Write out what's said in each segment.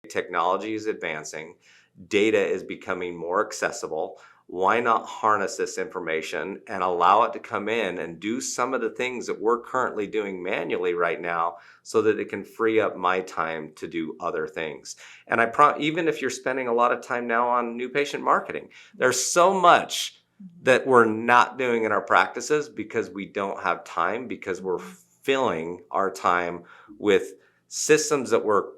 technology is advancing, data is becoming more accessible. Why not harness this information and allow it to come in and do some of the things that we're currently doing manually right now so that it can free up my time to do other things. And even if you're spending a lot of time now on new patient marketing, there's so much that we're not doing in our practices because we don't have time, because we're filling our time with systems that were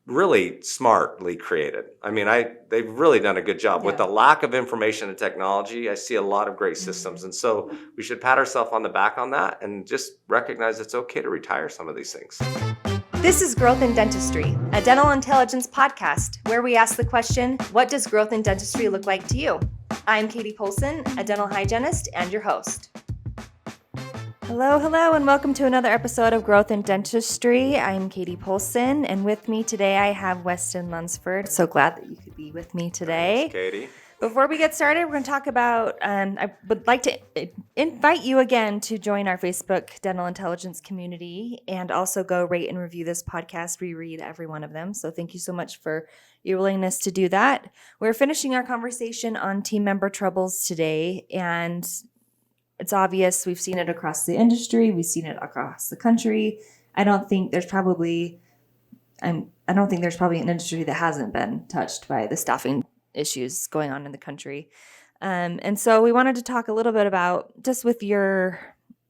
really smartly created. I mean, they've really done a good job. With the lack of information and technology, I see a lot of great systems. And so we should pat ourselves on the back on that and just recognize it's okay to retire some of these things. This is Growth in Dentistry, a dental intelligence podcast where we ask the question, what does growth in dentistry look like to you? I'm Katie Polson, a dental hygienist and your host. Hello, and welcome to another episode of Growth in Dentistry. I'm Katie Polson, and with me today I have Weston Lunsford. So glad that you could be with me today. Thanks, Katie. Before we get started, we're going to talk about, I would like to invite you again to join our Facebook Dental Intelligence community and also go rate and review this podcast. We read every one of them. So thank you so much for your willingness to do that. We're finishing our conversation on team member troubles today, and it's obvious we've seen it across the industry. We've seen it across the country. I don't think there's probably an industry that hasn't been touched by the staffing issues going on in the country. And so we wanted to talk a little bit about just being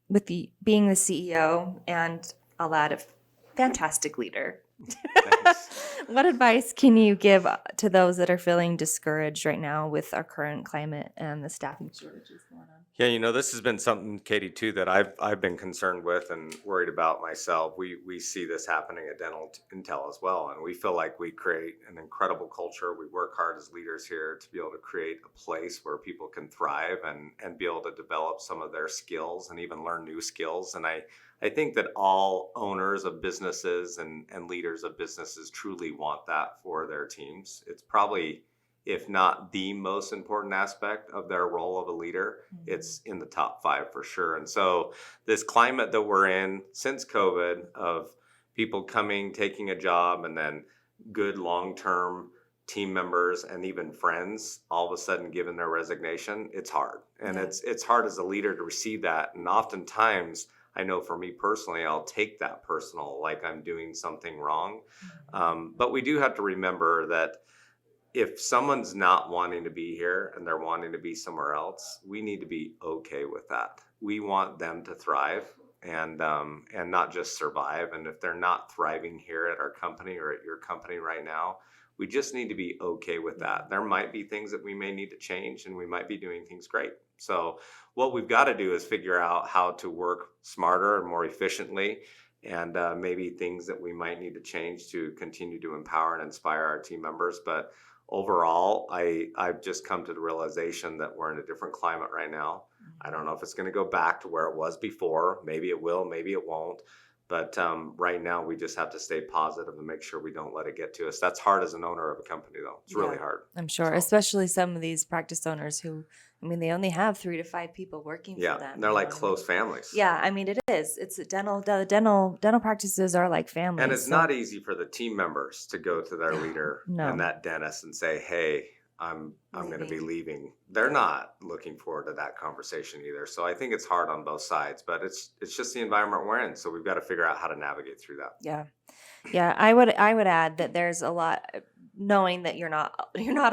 the CEO and a lot of fantastic leader. What advice can you give to those that are feeling discouraged right now with our current climate and the staffing shortages going on? Yeah, this has been something, Katie, too, that I've been concerned with and worried about myself. We see this happening at Dental Intel as well, and we feel like we create an incredible culture. We work hard as leaders here to be able to create a place where people can thrive and be able to develop some of their skills and even learn new skills. And I think that all owners of businesses and leaders of businesses truly want that for their teams. It's probably, if not the most important aspect of their role of a leader, it's in the top 5 for sure. And so this climate that we're in since COVID of people coming, taking a job, and then good long-term team members and even friends all of a sudden giving their resignation, it's hard. And it's hard as a leader to receive that. And oftentimes, I know for me personally, I'll take that personal, like I'm doing something wrong. But we do have to remember that if someone's not wanting to be here and they're wanting to be somewhere else, we need to be okay with that. We want them to thrive and not just survive. And if they're not thriving here at our company or at your company right now, we just need to be okay with that. There might be things that we may need to change, and we might be doing things great. So what we've got to do is figure out how to work smarter and more efficiently, and maybe things that we might need to change to continue to empower and inspire our team members. But overall, I've just come to the realization that we're in a different climate right now. I don't know if it's going to go back to where it was before. Maybe it will, maybe it won't. But right now, we just have to stay positive and make sure we don't let it get to us. That's hard as an owner of a company, though. It's really hard. I'm sure, especially some of these practice owners who, they only have 3 to 5 people working for them. Yeah, they're like close families. Yeah, it is. It's the dental practices are like families. And it's not easy for the team members to go to their leader and that dentist and say, hey, I'm going to be leaving. They're not looking forward to that conversation either. So I think it's hard on both sides, but it's just the environment we're in. So we've got to figure out how to navigate through that. Yeah. I would add that there's a lot, knowing that you're not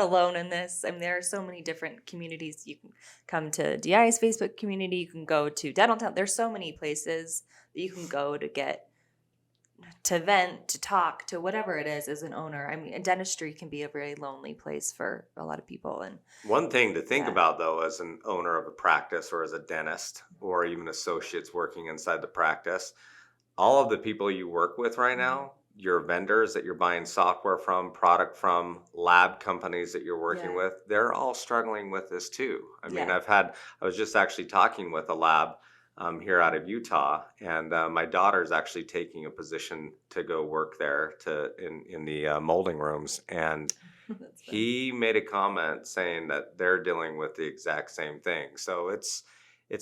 alone in this. There are so many different communities. You can come to DI's Facebook community. You can go to Dental Town. There's so many places that you can go to vent, to talk, to whatever it is as an owner. Dentistry can be a very lonely place for a lot of people. And one thing to think about, though, as an owner of a practice or as a dentist or even associates working inside the practice, all of the people you work with right now, your vendors that you're buying software from, product from, lab companies that you're working with, they're all struggling with this too. I was just actually talking with a lab here out of Utah, and my daughter's actually taking a position to go work there in the molding rooms, and he made a comment saying that they're dealing with the exact same thing. So it's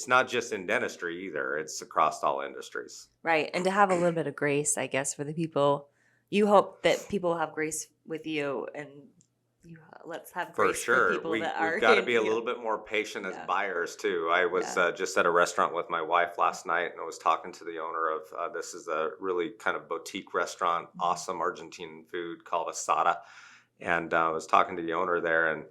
not just in dentistry either; it's across all industries. Right, and to have a little bit of grace, I guess, for the people you hope that people have grace with you, and let's have For grace for sure. people that are We've got to in, be a little bit more patient as yeah, buyers too. I was yeah. just at a restaurant with my wife last night, and I was talking to the owner of this is a really kind of boutique restaurant, awesome Argentine food called Asada. And I was talking to the owner there, and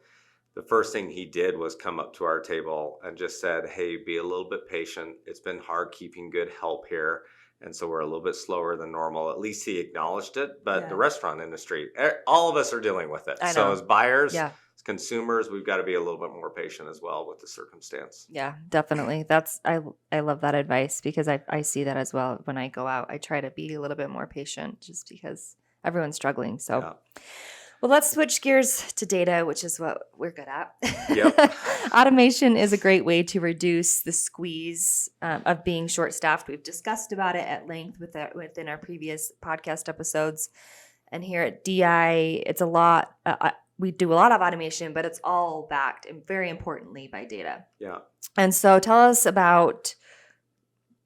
the first thing he did was come up to our table and just said, "Hey, be a little bit patient. It's been hard keeping good help here. And so we're a little bit slower than normal." At least he acknowledged it. But the Yeah. restaurant industry, all of us are dealing with it. I So know. as buyers, Yeah. as consumers, we've got to be a little bit more patient as well with the circumstance. Yeah, definitely. I love that advice, because I see that as well when I go out. I try to be a little bit more patient, just because everyone's struggling. So, Yeah. well, let's switch gears to data, which is what we're good at. Yep. Automation is a great way to reduce the squeeze of being short-staffed. We've discussed about it at length within our previous podcast episodes. And here at DI, it's a lot. We do a lot of automation, but it's all backed, and very importantly, by data. Yeah. And so tell us about,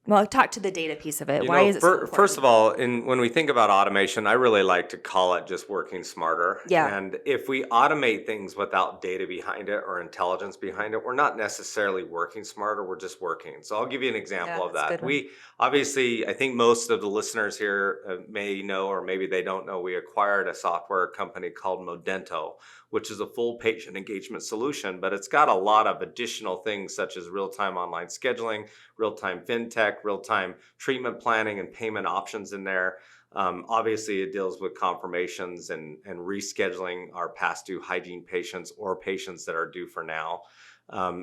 well, talk to the data piece of it. Why is it so important? First of all, when we think about automation, I really like to call it just working smarter. Yeah. And if we automate things without data behind it or intelligence behind it, we're not necessarily working smarter. We're just working. So I'll give you an example of that's a that. good one. We obviously, I think most of the listeners here may know, or maybe they don't know, we acquired a software company called Modento, which is a full patient engagement solution, but it's got a lot of additional things such as real-time online scheduling, real-time fintech, real-time treatment planning, and payment options in there. Obviously, it deals with confirmations and rescheduling our past due hygiene patients or patients that are due for now.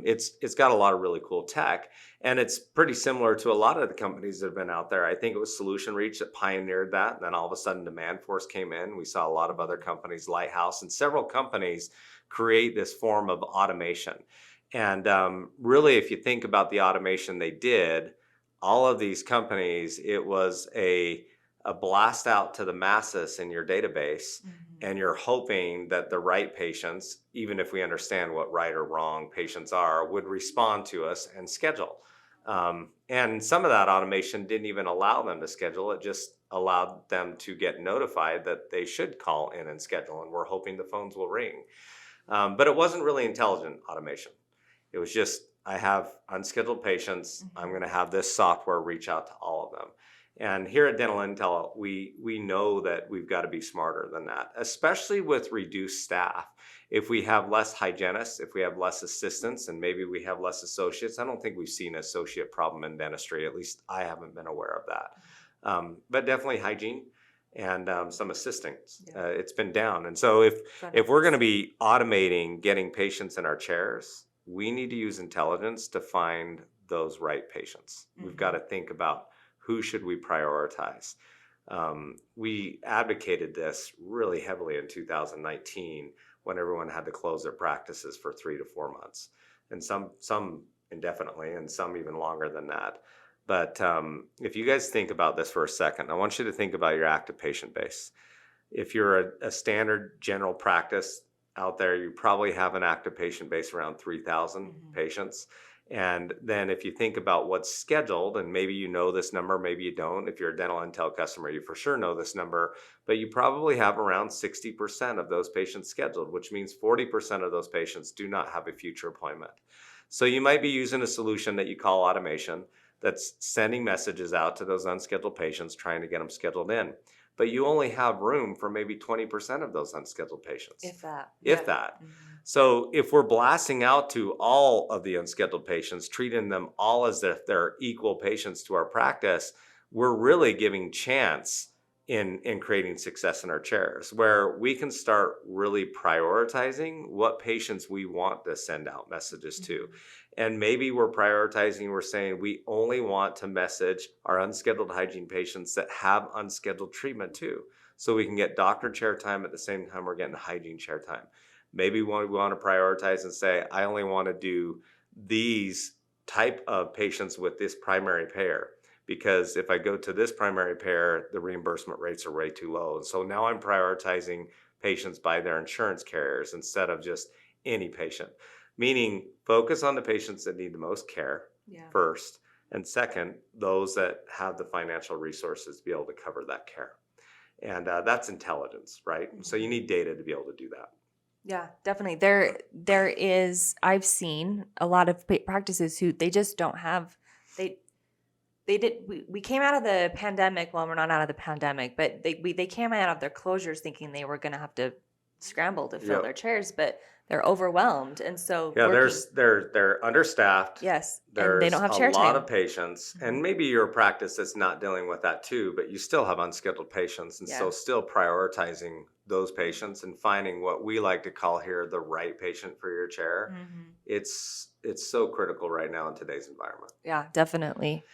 It's got a lot of really cool tech, and it's pretty similar to a lot of the companies that have been out there. I think it was Solution Reach that pioneered that. And then all of a sudden, Demand Force came in. We saw a lot of other companies, Lighthouse, and several companies create this form of automation. And really, if you think about the automation they did, all of these companies, it was a blast out to the masses in your database. And you're hoping that the right patients, even if we understand what right or wrong patients are, would respond to us and schedule. And some of that automation didn't even allow them to schedule. It just allowed them to get notified that they should call in and schedule. And we're hoping the phones will ring. But it wasn't really intelligent automation. It was just, I have unscheduled patients. I'm going to have this software reach out to all of them. And here at Dental Intel, we know that we've got to be smarter than that, especially with reduced staff. If we have less hygienists, if we have less assistants, and maybe we have less associates, I don't think we've seen an associate problem in dentistry. At least I haven't been aware of that. But definitely hygiene and some assistants. Yeah. It's been down. And so if we're going to be automating getting patients in our chairs, we need to use intelligence to find those right patients. We've got to think about, who should we prioritize? We advocated this really heavily in 2019 when everyone had to close their practices for 3 to 4 months, and some indefinitely, and some even longer than that. But if you guys think about this for a second, I want you to think about your active patient base. If you're a standard general practice out there, you probably have an active patient base around 3,000 patients. And then if you think about what's scheduled, and maybe you know this number, maybe you don't. If you're a Dental Intel customer, you for sure know this number, but you probably have around 60% of those patients scheduled, which means 40% of those patients do not have a future appointment. So you might be using a solution that you call automation that's sending messages out to those unscheduled patients, trying to get them scheduled in. But you only have room for maybe 20% of those unscheduled patients. If that. If that. So if we're blasting out to all of the unscheduled patients, treating them all as if they're equal patients to our practice, we're really giving chance in creating success in our chairs, where we can start really prioritizing what patients we want to send out messages to. And maybe we're prioritizing, we're saying we only want to message our unscheduled hygiene patients that have unscheduled treatment too. So we can get doctor chair time at the same time we're getting hygiene chair time. Maybe we want to prioritize and say, I only want to do these type of patients with this primary payer, because if I go to this primary payer, the reimbursement rates are way too low. And so now I'm prioritizing patients by their insurance carriers instead of just any patient. Meaning, focus on the patients that need the most care first, and second, those that have the financial resources to be able to cover that care. And that's intelligence, right? So you need data to be able to do that. Yeah, definitely. There is, I've seen a lot of practices who they just don't have, they we came out of the pandemic. Well, we're not out of the pandemic, but they came out of their closures thinking they were going to have to scramble to fill Yep. their chairs, but they're overwhelmed, and so Yeah, working. they're understaffed. Yes, and they There's don't have a chair lot time. of patients, Mhm. and maybe your practice that's not dealing with that too, but you still have unscheduled patients, and Yeah. so still prioritizing those patients and finding what we like to call here the right patient for your chair. Mhm. It's so critical right now in today's environment. Yeah, definitely,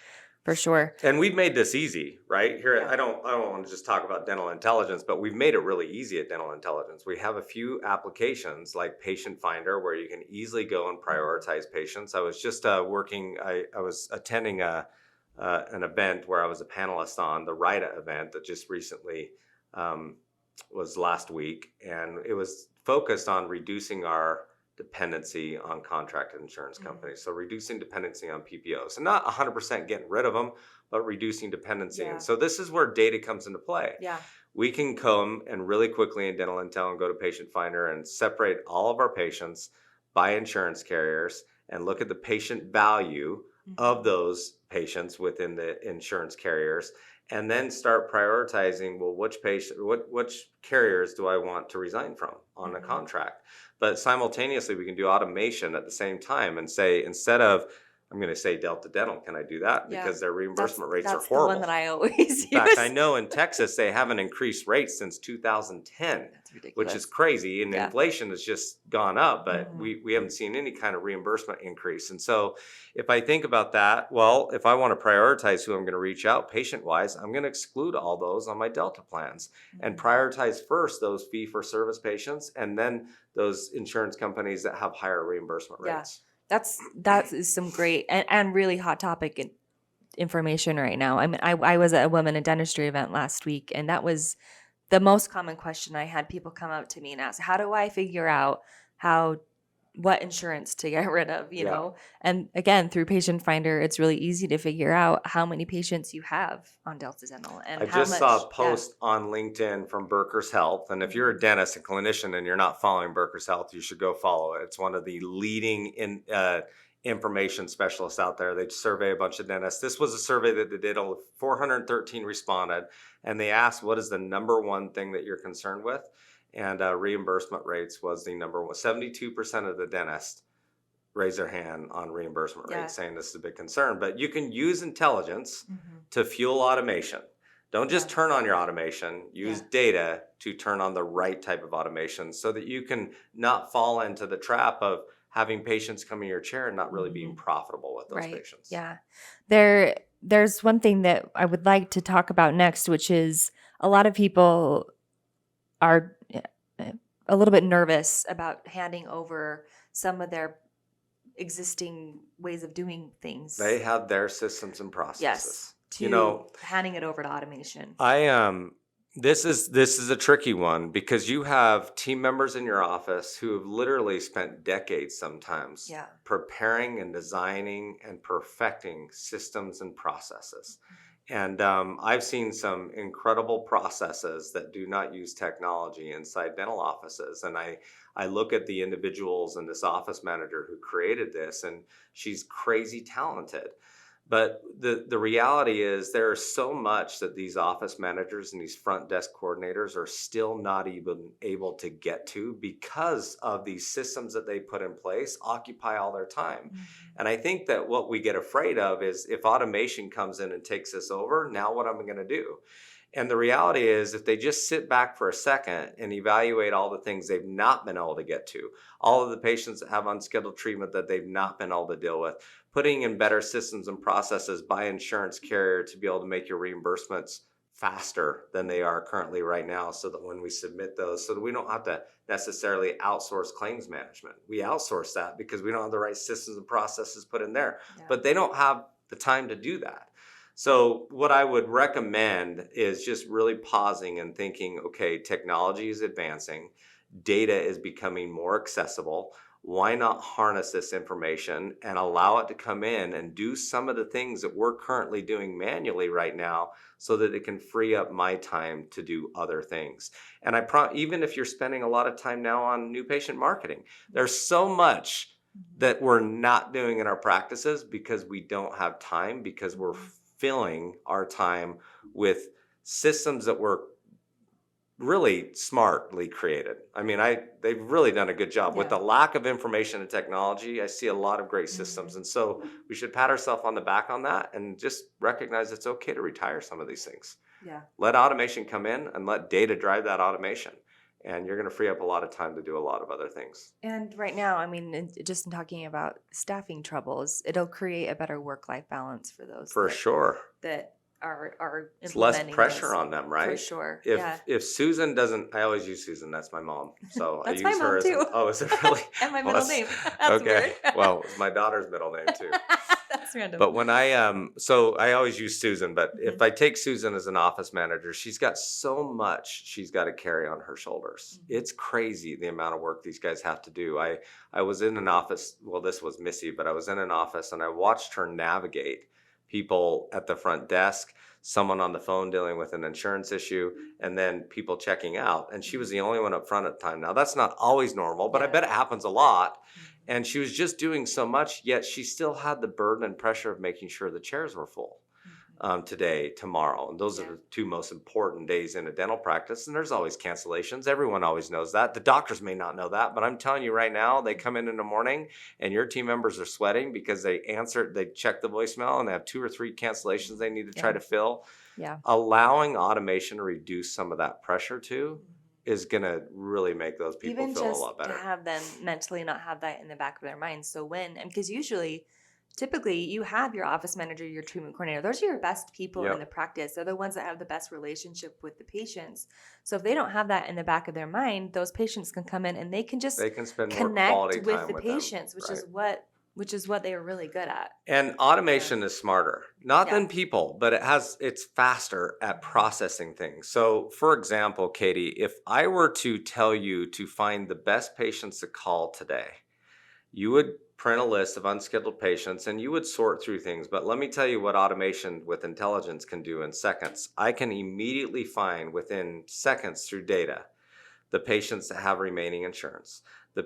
for sure. And we've made this easy, right? Here, Yeah. I don't want to just talk about dental intelligence, but we've made it really easy at Dental Intelligence. We have a few applications like Patient Finder where you can easily go and prioritize patients. I was just I was attending an event where I was a panelist on the RIDA event that just recently um, was last week, and it was focused on reducing our dependency on contracted insurance companies. So reducing dependency on PPOs and not 100% getting rid of them, but reducing dependency. Yeah. And so this is where data comes into play. Yeah. We can come and really quickly in Dental Intel and go to Patient Finder and separate all of our patients by insurance carriers and look at the patient value of those patients within the insurance carriers, and then start prioritizing, well, which carriers do I want to resign from on a contract. But simultaneously we can do automation at the same time and say, instead of, I'm going to say Delta Dental, can I do that? Yeah. Because their reimbursement rates are That's the horrible. one that I always In fact, use. I know in Texas they haven't increased rates since 2010, That's ridiculous. which is crazy. And Yeah. inflation has just gone up, but Mhm. we haven't seen any kind of reimbursement increase. And so if I think about that, well, if I want to prioritize who I'm going to reach out patient-wise, I'm going to exclude all those on my Delta plans and prioritize first those fee-for-service patients and then those insurance companies that have higher reimbursement Yeah. rates. That is some great and really hot topic information right now. I mean, I was at a women in dentistry event last week, and that was the most common question I had people come up to me and ask, how do I figure out what insurance to get rid of, you Yeah. know? And again, through Patient Finder, it's really easy to figure out how many patients you have on Delta Dental and I how just much. saw a post on LinkedIn from Burker's Health. And if you're a dentist and clinician and you're not following Burker's Health, you should go follow it. It's one of the leading information specialists out there. They survey a bunch of dentists. This was a survey that they did. 413 responded, and they asked, what is the number one thing that you're concerned with? And reimbursement rates was the number one. 72% of the dentists raise their hand on reimbursement rates, saying this is a big concern. But you can use intelligence to fuel automation. Don't just turn on your automation. Use data to turn on the right type of automation so that you can not fall into the trap of having patients come in your chair and not really being profitable with those patients. Yeah. There's one thing that I would like to talk about next, which is a lot of people are a little bit nervous about handing over some of their existing ways of doing things. They have their systems and processes. Yes. To handing it over to automation. This is a tricky one because you have team members in your office who have literally spent decades sometimes preparing and designing and perfecting systems and processes. And I've seen some incredible processes that do not use technology inside dental offices. And I look at the individuals and this office manager who created this, and she's crazy talented. But the reality is there is so much that these office managers and these front desk coordinators are still not even able to get to because of these systems that they put in place occupy all their time. And I think that what we get afraid of is if automation comes in and takes this over, now what am I going to do? And the reality is if they just sit back for a second and evaluate all the things they've not been able to get to, all of the patients that have unscheduled treatment that they've not been able to deal with, putting in better systems and processes by insurance carrier to be able to make your reimbursements faster than they are currently right now, so that when we submit those, so that we don't have to necessarily outsource claims management. We outsource that because we don't have the right systems and processes put in there, but they don't have the time to do that. So what I would recommend is just really pausing and thinking, okay, technology is advancing, data is becoming more accessible. why not harness this information and allow it to come in and do some of the things that we're currently doing manually right now so that it can free up my time to do other things. And even if you're spending a lot of time now on new patient marketing, there's so much that we're not doing in our practices because we don't have time, because we're filling our time with systems that were really smartly created. I mean, they've really done a good job. With the lack of information and technology, I see a lot of great systems. And so we should pat ourselves on the back on that and just recognize it's okay to retire some of these things. Yeah. Let automation come in and let data drive that automation. And you're going to free up a lot of time to do a lot of other things. And right now, I mean, just in talking about staffing troubles, it'll create a better work-life balance for those For sure. that are It's less implementing pressure this. on them, right? For sure. If Susan doesn't, I always use Susan. That's my mom. So That's I my use mom her as too. oh, is it really? And my middle name. That's okay. weird. Well, it's my daughter's middle name too. That's random. But when so I always use Susan, but if I take Susan as an office manager, she's got so much she's got to carry on her shoulders. It's crazy the amount of work these guys have to do. I was in an office, well, this was Missy, but I was in an office and I watched her navigate people at the front desk, someone on the phone dealing with an insurance issue, and then people checking out. And she was the only one up front at the time. Now, that's not always normal, but I bet it happens a lot. And she was just doing so much, yet she still had the burden and pressure of making sure the chairs were full today, tomorrow. And those are the two most important days in a dental practice. And there's always cancellations. Everyone always knows that. The doctors may not know that, but I'm telling you right now, they come in the morning and your team members are sweating because they check the voicemail and they have 2 or 3 cancellations they need to try to fill. Yeah. Allowing automation to reduce some of that pressure too is going to really make those people feel a lot better. Even just to have them mentally not have that in the back of their minds. So because typically you have your office manager, your treatment coordinator. Those are your best people in the practice. They're the ones that have the best relationship with the patients. So if they don't have that in the back of their mind, those patients can come in and they can spend more quality time with the patients, which is what they are really good at. And automation is smarter, not than people, but it's faster at processing things. So for example, Katie, if I were to tell you to find the best patients to call today, you would print a list of unscheduled patients and you would sort through things. But let me tell you what automation with intelligence can do in seconds. I can immediately find within seconds through data the patients that have remaining insurance,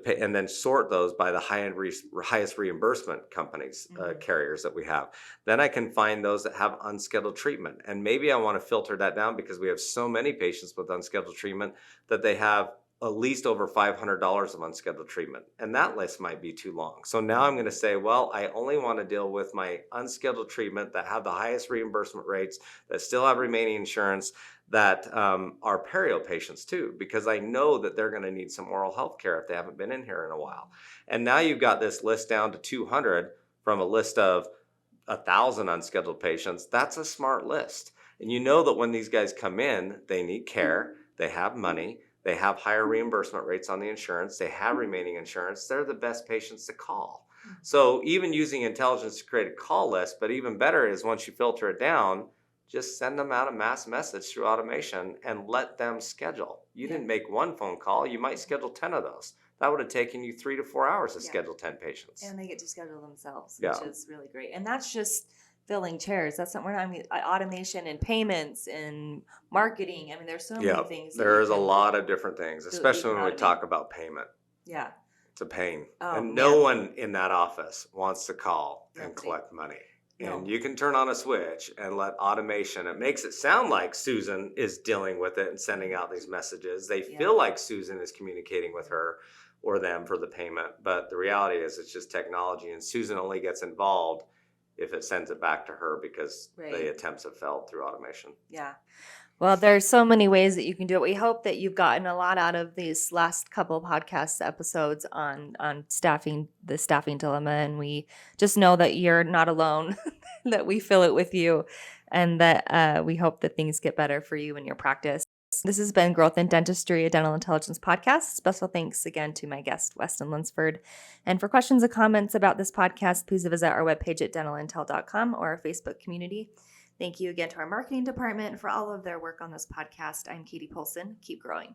and then sort those by the highest reimbursement companies, carriers that we have. Then I can find those that have unscheduled treatment. And maybe I want to filter that down because we have so many patients with unscheduled treatment that they have at least over $500 of unscheduled treatment. And that list might be too long. So now I'm going to say, well, I only want to deal with my unscheduled treatment that have the highest reimbursement rates, that still have remaining insurance, that are perio patients too, because I know that they're going to need some oral health care if they haven't been in here in a while. And now you've got this list down to 200 from a list of 1,000 unscheduled patients. That's a smart list. And you know that when these guys come in, they need care, they have money, they have higher reimbursement rates on the insurance, they have remaining insurance, they're the best patients to call. So even using intelligence to create a call list, but even better is once you filter it down, just send them out a mass message through automation and let them schedule. You didn't make one phone call, you might schedule 10 of those. That would have taken you 3 to 4 hours to schedule 10 patients. And they get to schedule themselves, which is really great. And that's just filling chairs. That's not, automation and payments and marketing. I mean, there's so many things. There is a lot of different things, especially when we talk about payment. Yeah. It's a pain. And no one in that office wants to call and collect money. And you can turn on a switch and let automation, it makes it sound like Susan is dealing with it and sending out these messages. They feel like Susan is communicating with her or them for the payment. But the reality is it's just technology. And Susan only gets involved if it sends it back to her because the attempts have failed through automation. Yeah. Well, there's so many ways that you can do it. We hope that you've gotten a lot out of these last couple podcast episodes on staffing, the staffing dilemma, and we just know that you're not alone, that we feel it with you, and that we hope that things get better for you in your practice. This has been Growth in Dentistry, a dental intelligence podcast. Special thanks again to my guest, Weston Lunsford. And for questions or comments about this podcast, please visit our webpage at dentalintel.com or our Facebook community. Thank you again to our marketing department for all of their work on this podcast. I'm Katie Polson. Keep growing.